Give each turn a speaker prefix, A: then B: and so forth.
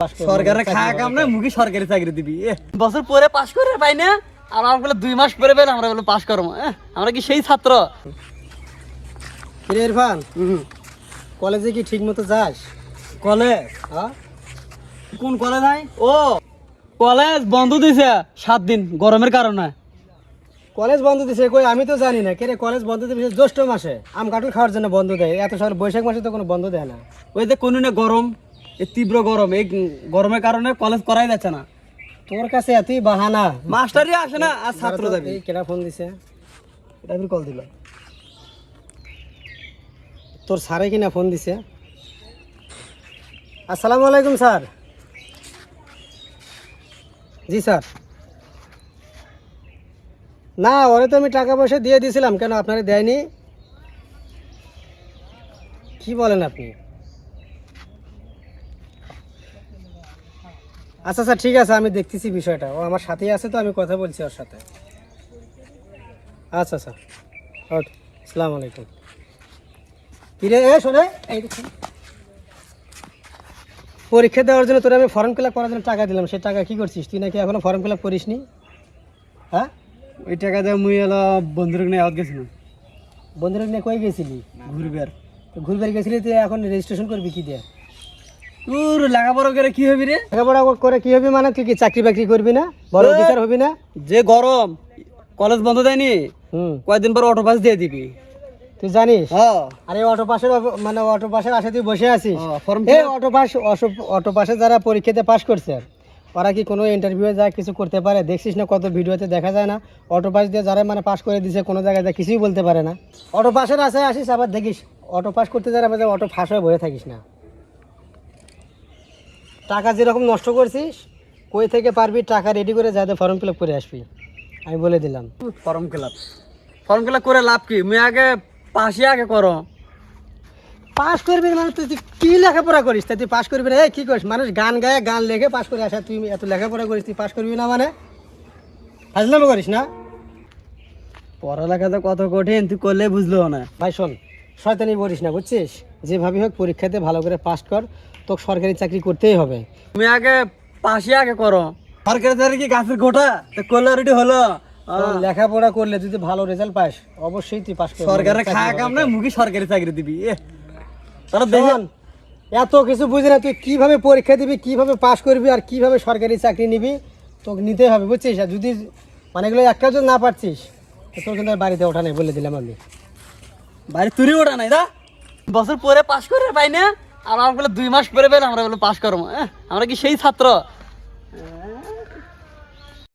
A: সরকারের খায়া কাম না মুখে সরকারি চাকরি দিবি বছর পরে পাশ করে পাই না আর আমরা বলে 2 মাস পরে পেলে আমরা বলে পাশ করবো আমরা কি সেই ছাত্র
B: কিরে ইরফান কলেজে কি ঠিক মতো যাস?
A: কলেজ
B: হ্যাঁ
A: কোন কলেজ নাই ও কলেজ বন্ধ দিছে 7 দিন গরমের কারণে
B: কলেজ বন্ধ দিছে কই আমি তো জানি না। কেরে কলেজ বন্ধ দিছে জ্যৈষ্ঠ মাসে আম কাঁঠাল খাওয়ার জন্য বন্ধ দেয়, এত সকাল বৈশাখ মাসে তো কোনো বন্ধ দেয় না।
A: ওই যে কোন গরম এই তীব্র গরম এই গরমের কারণে কলেজ করাই যাচ্ছে না।
B: তোর কাছে এতই বাহানা,
A: মাস্টারই আসে না আর ছাত্র যাবি।
B: কেডা ফোন দিছে?
A: এটা ফির কল দিল।
B: তোর স্যারে কিনা ফোন দিছে? আসসালামু আলাইকুম স্যার। জি স্যার। না ওরে তো আমি টাকা পয়সা দিয়ে দিয়েছিলাম, কেন আপনারা দেয়নি? কি বলেন আপনি? আচ্ছা স্যার ঠিক আছে, আমি দেখতেছি বিষয়টা। ও আমার সাথেই আছে তো, আমি কথা বলছি ওর সাথে। আচ্ছা স্যার ওকে, আসসালামু আলাইকুম। কিরে শোনে, এই দেখুন পরীক্ষা দেওয়ার জন্য তোরা আমি ফর্ম ফিল আপ করার জন্য টাকা দিলাম, সেই টাকা কি করছিস তুই? নাকি এখনো ফর্ম ফিল আপ করিসনি? হ্যাঁ
A: ওই টাকা দিয়ে মুই এলো বন্ধুর নিয়ে আউট গেছিলাম।
B: বন্ধুরা নিয়ে কই গেছিলি?
A: ঘুরবার।
B: তো ঘুরবার গেছিলি, তুই এখন রেজিস্ট্রেশন করবি কি দিয়ে?
A: তোর লেখাপড়া করে কি হবি রে?
B: লেখাপড়া করে কি হবি মানে? তুই কি চাকরি বাকরি করবি না? বড় অফিসার হবি না?
A: যে গরম কলেজ বন্ধ দেয়নি, কয়েকদিন পর অটো পাস দিয়ে দিবি।
B: তুই জানিস?
A: হ্যাঁ।
B: আরে অটো পাসের মানে অটো পাসের আশে তুই বসে আছিস।
A: ফর্ম
B: এই অটো পাসে যারা পরীক্ষাতে পাস করছে ওরা কি কোনো ইন্টারভিউয়ে যায় কিছু করতে পারে? দেখছিস না কত ভিডিওতে দেখা যায় না? অটো পাস দিয়ে যারা মানে পাস করে দিছে কোনো জায়গায় যায় কিছুই বলতে পারে না। অটো পাসের আশায় আসিস, আবার দেখিস অটো পাস করতে যারা আমাদের অটো ফাঁস হয়ে বসে থাকিস না। টাকা যেরকম নষ্ট করছিস, কই থেকে পারবি টাকা রেডি করে যাতে ফর্ম ফিল আপ করে আসবি, আমি বলে দিলাম।
A: ফর্ম ফিল আপ করে লাভ কি? মুই আগে পাশে আগে করো।
B: পাস করবি মানে তুই কি লেখাপড়া করিস? তা তুই পাস করবি না? কি করিস? মানুষ গান গায়ে গান লেখে পাস করে আসা, তুই এত লেখাপড়া করিস তুই পাস করবি না মানে? ফাজলামো করিস না?
A: পড়ালেখা তো কত কঠিন তুই করলে বুঝলো না।
B: ভাই শোন, শয়তানি করিস না বুঝছিস? যেভাবে হোক পরীক্ষাতে ভালো করে পাস কর, তোকে সরকারি চাকরি করতেই হবে।
A: তুমি আগে পাশে আগে করো। সরকারি চাকরি কি গাছের গোটা? তো করলে অলরেডি হলো।
B: লেখাপড়া করলে যদি ভালো রেজাল্ট পাস অবশ্যই তুই পাস করবি।
A: সরকারের খায়া কাম না মুখে সরকারি চাকরি দিবি। তাহলে
B: শোন,
A: দেখুন
B: এত কিছু বুঝি না, তুই কিভাবে পরীক্ষা দিবি, কিভাবে পাস করবি আর কিভাবে সরকারি চাকরি নিবি তোকে নিতেই হবে বুঝছিস? আর যদি মানে এগুলো একটা যদি না পারছিস তো তোর কিন্তু আর বাড়িতে ওঠা নেই বলে দিলাম আমি।
A: বাড়ি তুরি ওটা নাই দা বছর পরে পাশ করে পাই না আর আমরা বলে 2 মাস পরে পেলে আমরা বলে পাশ করবো। আমরা কি সেই ছাত্র?